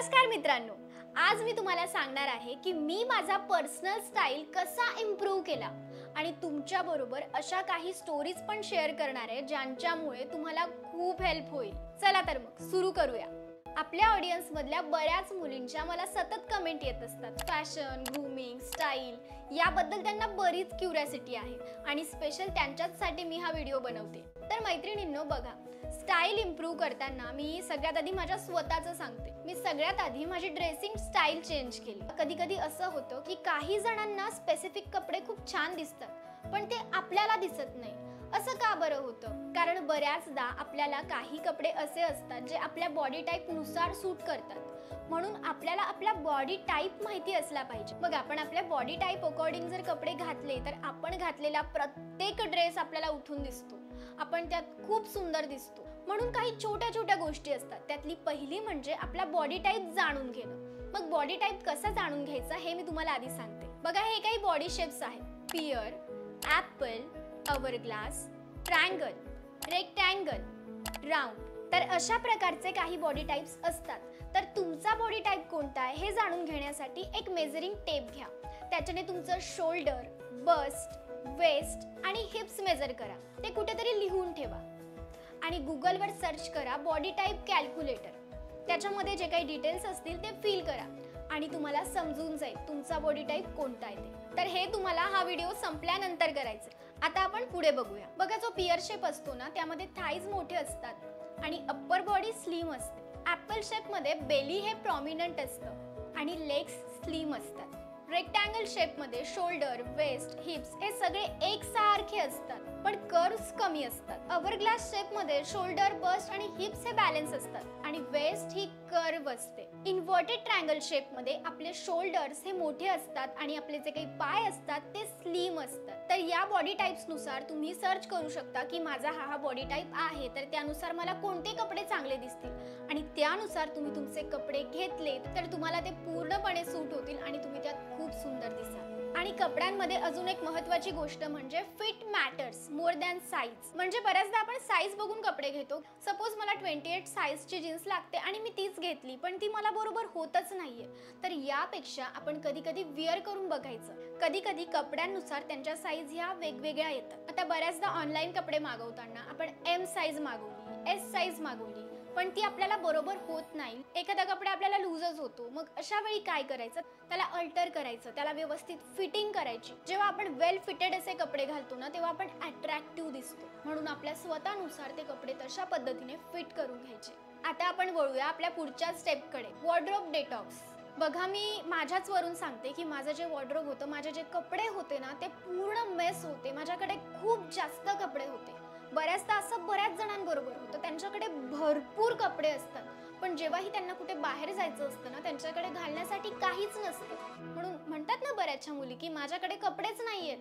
नमस्कार मित्रांनो, आज मी तुम्हाला सांगणार आहे की मी माझा पर्सनल स्टाईल कसा इम्प्रूव्ह केला आणि तुमच्या बरोबर अशा काही स्टोरीज पण शेअर करणार आहे ज्यांच्यामुळे तुम्हाला खूप हेल्प होईल। चला तर मग सुरू करूया। आपल्या ऑडियन्स मधल्या बऱ्याच मुलींच्या मला सतत कमेंट येत असतात। फॅशन, ग्रूमिंग, स्टाईल याबद्दल त्यांना बरीच क्युरियोसिटी आहे आणि स्पेशल त्यांच्यासाठी मी हा व्हिडिओ बनवते। तर मैत्रिणींनो बघा, स्टाईल इम्प्रूव्ह करताना मी सगळ्यात आधी माझ्या स्वतःचं सांगते। मी सगळ्यात आधी माझी ड्रेसिंग स्टाईल चेंज केली। कधी कधी असं होतं की काही जणांना स्पेसिफिक कपडे खूप छान दिसतात पण ते आपल्याला दिसत नाही। असं का बरं होतं? कारण बऱ्याचदा आपल्याला काही कपडे असे असतात जे आपल्या बॉडी टाईप नुसार सूट करतात, म्हणून आपल्याला आपला बॉडी टाईप माहिती असला पाहिजे। मग आपण आपल्या बॉडी टाईप अकॉर्डिंग जर कपडे घातले तर आपण घातलेला प्रत्येक ड्रेस आपल्याला उठून दिसतो, आपण त्यात खूप सुंदर दिसतो। म्हणून काही छोट्या छोट्या गोष्टी असतात, त्यातली पहिली म्हणजे आपला बॉडी टाईप जाणून घेणं। मग बॉडी टाईप कसा जाणून घ्यायचा हे मी तुम्हाला आधी सांगते। बघा, हे काही बॉडी शेप्स आहेत: pear, apple, hourglass, triangle, rectangle, round. तर अशा प्रकारचे काही बॉडी टाइप्स असतात। तर तुमचा बॉडी टाइप कोणता आहे हे जाणून घेण्यासाठी एक मेजरिंग टेप घ्या। त्याच्याने तुमचं शोल्डर, बस्ट, वेस्ट आणि हिप्स मेजर करा। ते कुठेतरी लिहून ठेवा आणि गुगलवर सर्च करा बॉडी टाइप कॅल्क्युलेटर। त्याच्यामध्ये जे काही डिटेल्स असतील ते फिल करा आणि तुम्हाला समजून जाईल तुमचा बॉडी टाइप कोणता आहे ते। तर हे तुम्हाला हा व्हिडिओ संपल्यानंतर करायचं। आता आपण पुढे बघूया। बघा, जो पियर शेप असतो ना त्यामध्ये थाईज मोठे असतात आणि अप्पर बॉडी स्लिम असते। ॲपल शेप मध्ये बेली हे प्रॉमिनंट असतं आणि लेग्स स्लिम असतात। रेक्टँगल शेप मध्ये शोल्डर, वेस्ट, हिप्स हे सगळे एकसारखे असतात पण कर्व्स कमी असतात। अवरग्लास शेप मध्ये शोल्डर, बस्ट आणि हिप्स हे बॅलन्स असतात आणि वेस्ट ही कर्व असते। इन्व्हर्टेड ट्रायंगल शेप मध्ये आपले शोल्डर्स हे मोठे असतात आणि आपले जे काही पाय असतात ते स्लिम असतात। तर या बॉडी टाइप्स नुसार तुम्ही सर्च करू शकता की माझा हा बॉडी टाइप आहे, तर त्यानुसार मला कोणते कपडे चांगले दिसतील आणि त्यानुसार तुम्ही तुमचे कपडे घेतले तर तुम्हाला ते पूर्णपणे सूट होतील आणि तुम्ही त्यात खूप सुंदर दिसाल। आणि कपड्यांमध्ये अजून एक महत्त्वाची गोष्ट म्हणजे fit matters more than size. म्हणजे बऱ्याचदा आपण साईज बघून कपडे घेतो। सपोज मला 28 साईजची जीन्स लागते आणि मी तीच घेतली पण ती मला बरोबर होतच नाहीये, तर यापेक्षा आपण कधी कधी वेअर करून बघायचं। कधी कधी कपड्यांनुसार त्यांच्या साईज ह्या वेगवेगळ्या येतात। आता बऱ्याचदा ऑनलाईन कपडे मागवताना आपण एम साईज मागवली, एस साईज मागवली पण ती आपल्याला बरोबर होत नाही। एखादा कपडा आपल्याला लूजच होतो, मग अशा वेळी काय करायचं? त्याला अल्टर करायचं, त्याला व्यवस्थित फिटिंग करायची। जेव्हा आपण वेल फिटेड असे कपडे घालतो ना तेव्हा आपण अट्रॅक्टिव्ह दिसतो, म्हणून आपल्या स्वतःनुसार ते कपडे तशा पद्धतीने फिट करून घ्यायचे। आता आपण वळूया आपल्या पुढच्या स्टेपकडे, वॉर्डरोब डिटॉक्स। बघा, मी माझ्याच वरून सांगते की माझं जे वॉर्डरोब होतं, माझे जे कपडे होते ना ते पूर्ण मेस होते। माझ्याकडे खूप जास्त कपडे होते। बऱ्याचदा असं बऱ्याच जणांबरोबर होतं, त्यांच्याकडे भरपूर कपडे असतात पण जेव्हाही त्यांना कुठे बाहेर जायचं असतं ना त्यांच्याकडे घालण्यासाठी काहीच नसतं। म्हणून म्हणतात ना बऱ्याचशा मुली की माझ्याकडे कपडेच नाहीयेत,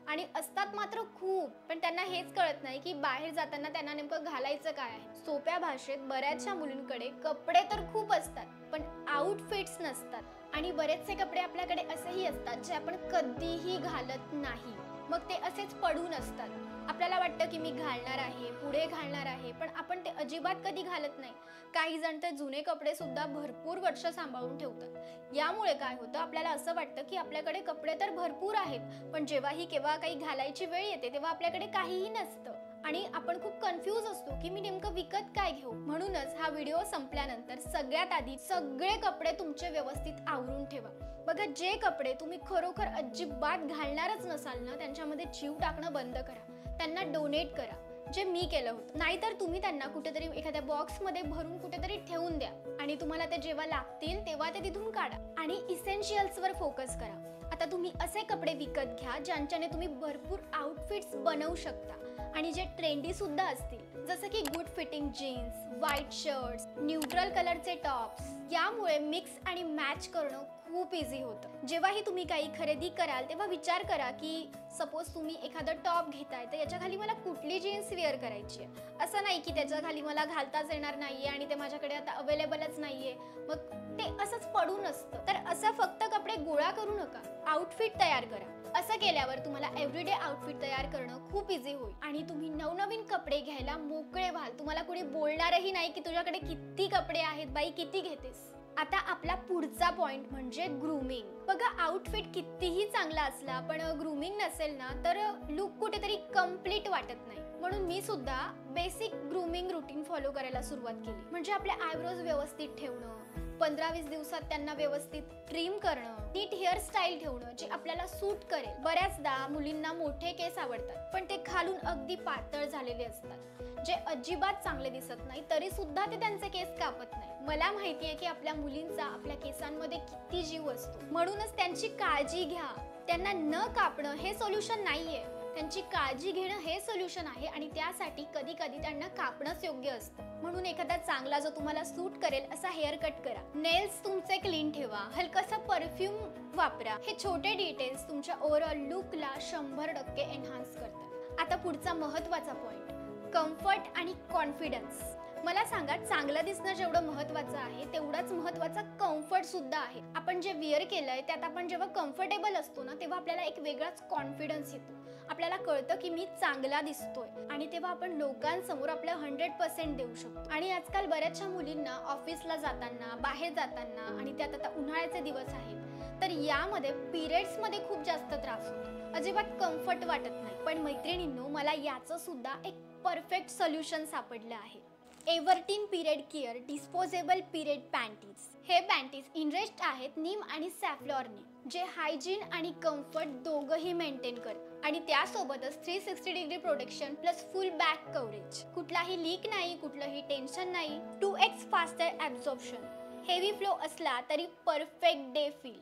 आणि असतात मात्र खूप, पण त्यांना हेच कळत नाही की बाहेर जाताना त्यांना नेमकं घालायचं काय आहे। सोप्या भाषेत बऱ्याचशा मुलींकडे कपडे तर खूप असतात पण आउटफिट्स नसतात आणि बरेचसे कपडे आपल्याकडे असेही असतात जे आपण कधीही घालत नाही, मग ते असेच पडून असतात। आपल्याला वाटतं की मी घालणार आहे, पुढे घालणार आहे, पण आपण ते अजिबात कधी घालत नाही। काही जण ते जुने कपडे सुद्धा भरपूर वर्ष सांभाळून ठेवतात। यामुळे काय होतं, आपल्याला असं वाटतं की आपल्याकडे कपडे तर भरपूर आहेत पण जेव्हाही केव्हा काही घालायची वेळ येते तेव्हा आपल्याकडे काहीही नसतं आणि आपण खूप कन्फ्यूज असतो की मी नेमकं विकत काय घेऊ। म्हणूनच हा व्हिडिओ संपल्यानंतर सगळ्यात आधी सगळे कपडे तुमचे व्यवस्थित आवरून ठेवा। बघा, जे कपडे तुम्ही खरोखर अजिबात घालणारच नसाल ना त्यांच्यामध्ये जीव टाकणं बंद करा, त्यांना डोनेट करा, जे मी केलं होतं। नाहीतर तुम्ही त्यांना कुठेतरी एखाद्या बॉक्समध्ये भरून कुठेतरी ठेवून द्या आणि तुम्हाला ते जेव्हा लागतील तेव्हा ते तिथून काढा आणि इसेन्शियल्सवर फोकस करा। आता तुम्ही असे कपडे विकत घ्या ज्यांच्याने तुम्ही भरपूर आउटफिट्स बनवू शकता आणि जे ट्रेंडी सुद्धा असतील, जसं की good fitting jeans, white shirts, neutral कलरचे टॉप्स। यामुळे मिक्स आणि मॅच करणं खूप इझी होतं। जेव्हाही तुम्ही काही खरेदी कराल तेव्हा विचार करा की सपोज तुम्ही एखादं टॉप घेताय तर याच्या खाली मला कुठली जीन्स वेअर करायची आहे। असं नाही की त्याच्या खाली मला घालताच येणार नाहीये आणि ते माझ्याकडे आता अवेलेबलच नाहीये, मग ते असंच पडून असतं। तर असं फक्त कपडे गोळा करू नका, आउटफिट तयार करा। असं केल्यावर तुम्हाला एव्हरीडे आउटफिट तयार करणं खूप इझी होईल आणि तुम्ही नवनवीन कपडे घ्यायला मोकळे व्हाल। तुम्हाला कोणी बोलणारही नाही की तुझ्याकडे किती कपडे आहेत बाई, किती घेतेस। आता आपला पुढचा पॉइंट म्हणजे ग्रूमिंग. बघा, आउटफिट कितीही चांगला असला पण ग्रूमिंग नसेल ना तर लुक कुठेतरी कम्प्लीट वाटत नाही. म्हणून मी सुद्धा बेसिक ग्रूमिंग रुटीन फॉलो करायला सुरुवात केली. म्हणजे आपले आयब्रोज व्यवस्थित ठेवणं, 15-20 दिवसात त्यांना व्यवस्थित ट्रिम करणं, नीट हेअरस्टाईल ठेवणं जी आपल्याला सूट करेल. बऱ्याचदा मुलींना मोठे केस आवडतात पण ते खालून अगदी पातळ झालेले असतात, जे अजिबात चांगले दिसत नाही, तरी सुद्धा ते त्यांचे केस कापत नाही. मला माहितीये की आपल्या मुलींचा आपल्या केसांमध्ये किती जीव असतो, म्हणूनच त्यांची काळजी घ्या. त्यांना न कापणं हे सोल्युशन नाहीये, त्यांची काळजी घेणं हे सोल्युशन आहे. आणि त्यासाठी कधी कधी त्यांना कापणंच योग्य असतं. म्हणून एखादा चांगला जो तुम्हाला सूट करेल असा हेअर कट करा. नेल्स तुमचे क्लीन ठेवा, हलकासा परफ्यूम वापरा. हे छोटे डिटेल्स तुमच्या ओव्हरऑल लुकला 100% एनहान्स करतात. आता पुढचा महत्त्वाचा पॉइंट, कम्फर्ट आणि कॉन्फिडन्स. मला सांगा, चांगलं दिसणं जेवढं महत्त्वाचं आहे तेवढाच महत्त्वाचा कम्फर्ट सुद्धा आहे. आपण जे वेअर केलंय त्यात आपण जेव्हा कम्फर्टेबल असतो ना तेव्हा आपल्याला एक वेगळाच कॉन्फिडन्स येतो. आपल्याला कळतं की मी चांगला दिसतोय आणि तेव्हा आपण लोकांसमोर आपलं 100% देऊ शकतो. आणि आजकाल बऱ्याचशा मुलींना ऑफिसला जाताना, बाहेर जाताना, आणि त्यात आता उन्हाळ्याचे दिवस आहेत तर यामध्ये पिरियड्समध्ये खूप जास्त त्रास होतो, अजिबात कम्फर्ट वाटत नाही. पण मैत्रिणींनो, मला याचं सुद्धा एक परफेक्ट सोल्युशन सापडलं आहे. एव्हरटीन पिरियड केअर डिस्पोजेबल पिरियड पॅन्टीज. हे पॅन्टीज इनरेस्ट आहेत नीम आणि सॅफ्लॉरने, जे हायजीन आणि कम्फर्ट दोघंही मेंटेन करतात. आणि त्यासोबतच 360 डिग्री प्रोटेक्शन प्लस फुल बॅक कव्हरेज. कुठलाही लीक नाही, कुठलंही टेन्शन नाही. 2x faster absorption. Heavy flow असला तरी परफेक्ट डे फील.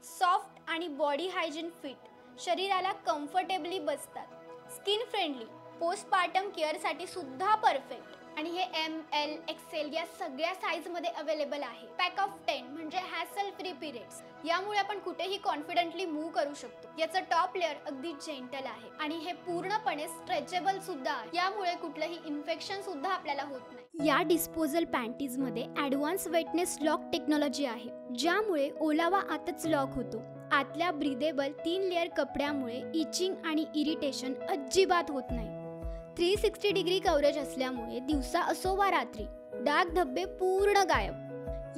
सॉफ्ट आणि बॉडी हायजीन फिट, शरीराला कम्फर्टेबली बसतात. स्किन फ्रेंडली, पोस्टपार्टम केअरसाठी सुद्धा परफेक्ट. आणि हे ML, XL या सगळ्या साईजमध्ये अवेलेबल आहे. पॅक ऑफ 10 म्हणजे हॅसल फ्री पिरियड्स. यामुळे आपण कुठेही कॉन्फिडेंटली मूव्ह करू शकतो. याचं टॉप लेअर अगदी जेंटल आहे आणि हे पूर्णपणे स्ट्रेचेबल सुद्धा आहे. यामुळे कुठलंही इन्फेक्शन सुद्धा आपल्याला होत नाही. या डिस्पोजल पॅन्टीज मध्ये ॲडव्हान्स वेटनेस लॉक टेक्नॉलॉजी आहे, ज्यामुळे ओलावा आतच लॉक होतो. आतल्या ब्रीदेबल 3 लेअर कपड्यामुळे इचिंग आणि इरिटेशन अजिबात होत नाही. 360 डिग्री कव्हरेज असल्यामुळे दिवसा असो वा रात्री डाग धब्बे पूर्ण गायब.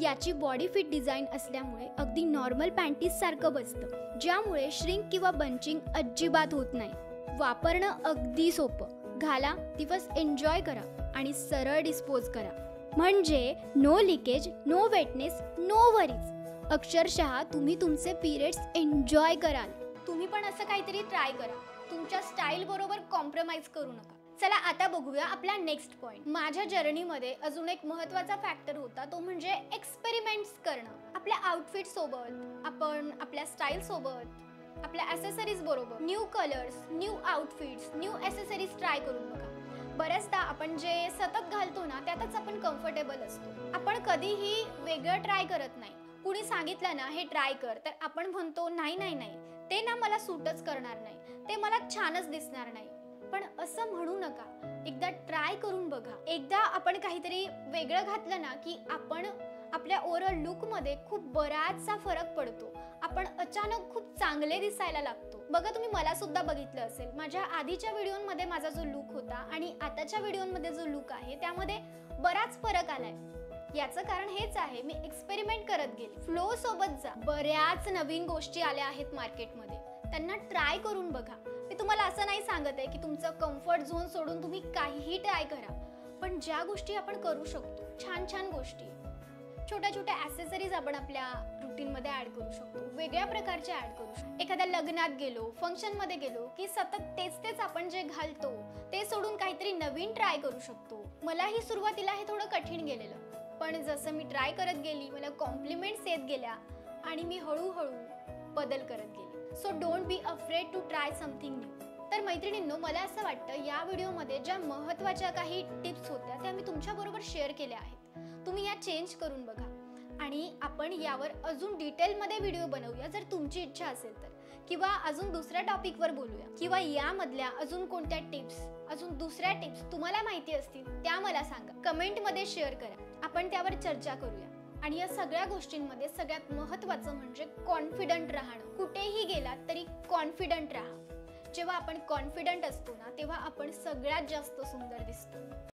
याची बॉडी फिट डिझाईन असल्यामुळे अगदी नॉर्मल पॅन्टीज सारखं बसतं, ज्यामुळे श्रिंक किंवा बंचिंग अजिबात होत नाही. वापरणं अगदी सोपं. घाला, दिवस एन्जॉय करा आणि सरळ डिस्पोज करा. म्हणजे no leakage, no wetness, no worries. अक्षरशः तुम्ही तुमचे पिरियड्स एन्जॉय कराल. तुम्ही पण असं काहीतरी ट्राय करा. तुमच्या स्टाईल बरोबर कॉम्प्रोमाइज करू नका. चला आता बघूया आपला नेक्स्ट पॉइंट. माझ्या जर्नीमध्ये अजून एक महत्त्वाचा फॅक्टर होता, तो म्हणजे एक्सपेरिमेंट्स करणं. आपल्या आउटफिट सोबत, आपण आपल्या स्टाईल सोबत, आपल्या ॲसेसरीज बरोबर new colours, new outfits, new accessories try करून बघा. बऱ्याचदा आपण जे सतत घालतो ना त्यातच आपण कम्फर्टेबल असतो. आपण कधीही वेगळं ट्राय करत नाही. कुणी सांगितलं ना हे ट्राय कर तर आपण म्हणतो नाही नाही नाही, ते ना मला सूटच करणार नाही, ते मला छानच दिसणार नाही. पण असं म्हणू नका. एकदा ट्राय करून बघा. एकदा आपण काहीतरी वेगळं घातलं ना की आपण आपल्या ओव्हरऑल लुकमध्ये खूप बराचसा फरक पडतो. आपण अचानक खूप चांगले दिसायला लागतो. बघा, तुम्ही मला सुद्धा बघितलं असेल. माझ्या आधीच्या व्हिडिओमध्ये माझा जो लुक होता आणि आताच्या व्हिडिओमध्ये जो लुक आहे त्यामध्ये बराच फरक आलाय. याचं कारण हेच आहे, मी एक्सपेरिमेंट करत गेले. फ्लो सोबत जा. बऱ्याच नवीन गोष्टी आल्या आहेत मार्केटमध्ये, त्यांना ट्राय करून बघा. मी तुम्हाला असं नाही सांगत आहे की तुमचं कम्फर्ट झोन सोडून तुम्ही काहीही ट्राय करा, पण ज्या गोष्टी आपण करू शकतो, छान छान गोष्टी, छोट्या छोट्या ॲसेसरीज आपण आपल्या रुटीनमध्ये ॲड करू शकतो. वेगळ्या प्रकारचे ॲड करू शकतो. एखाद्या लग्नात गेलो, फंक्शनमध्ये गेलो की सतत तेच आपण जे घालतो ते सोडून काहीतरी नवीन ट्राय करू शकतो. मलाही सुरुवातीला हे थोडं कठीण गेलेलं, पण जसं मी ट्राय करत गेली मला कॉम्प्लिमेंट्स येत गेल्या आणि मी हळूहळू बदल करत गेले. So don't be afraid to try something new. तर मैत्रिणींनो, मला असं वाटतं या व्हिडिओमध्ये ज्या महत्त्वाच्या काही टिप्स होत्या त्या मी तुमच्याबरोबर शेअर केल्या आहेत. तुम्ही या चेंज करून बघा आणि आपण यावर अजून डिटेलमध्ये व्हिडिओ बनवूया जर तुमची इच्छा असेल तर, किंवा अजून दुसऱ्या टॉपिकवर बोलूया, किंवा यामधल्या अजून कोणत्या टिप्स, अजून दुसऱ्या टिप्स तुम्हाला माहिती असतील त्या मला सांगा, कमेंटमध्ये शेअर करा. आपण त्यावर चर्चा करूया. आणि या सगळ्या गोष्टींमध्ये सगळ्यात महत्त्वाचं म्हणजे कॉन्फिडंट राहणं. कुठेही गेलात तरी कॉन्फिडंट राहा. जेव्हा आपण कॉन्फिडंट असतो ना तेव्हा आपण सगळ्यात जास्त सुंदर दिसतो.